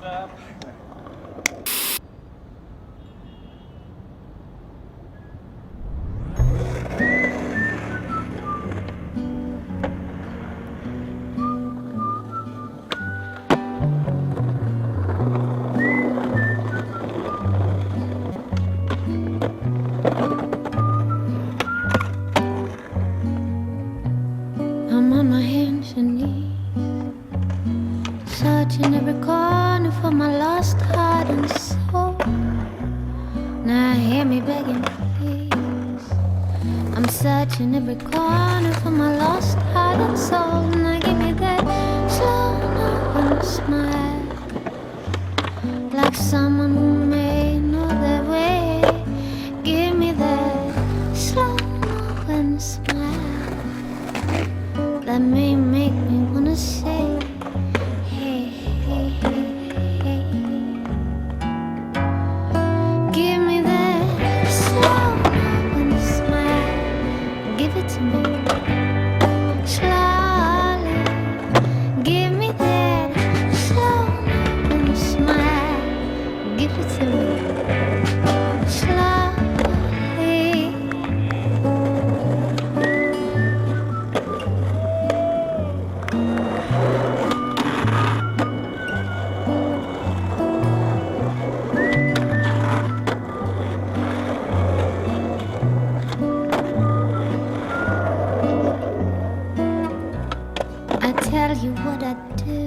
ครับ I'm on my hands and knees, searching every corner for my lost heart and soul. Now hear me begging, please. I'm searching every corner for my lost heart and soul. Now give me that slow northern smile, like someone who may know their way. Give me that slow northern smile that may make me wanna say, hey, hey, hey, hey. Give me that slow and smile. Give it to me slowly. Give me that slow and smile. Give it to me slowly. I tell you what I do.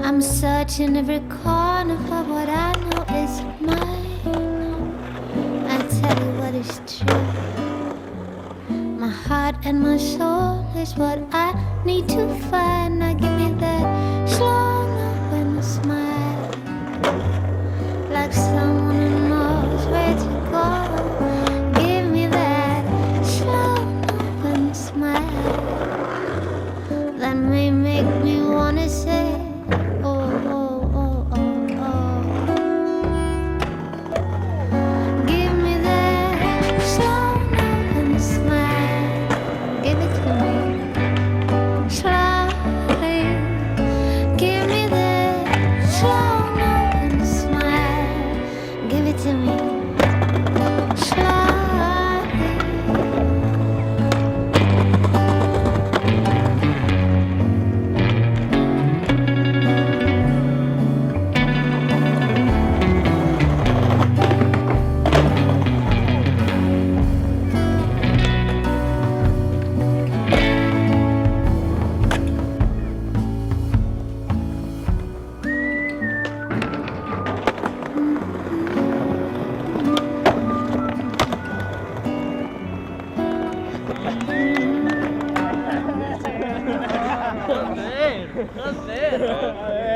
I'm searching every corner for what I know is mine. I tell you what is true. My heart and my soul is what I need to find. Now give me that slow and smile, like someone who knows where to go. Give me that slow and smile that may make me wanna say, oh, oh, oh, oh, oh. Give me that slow and smile. Give it to me slowly. Give me that slow and smile. Give it to me slowly. Cos'è? Cos'è?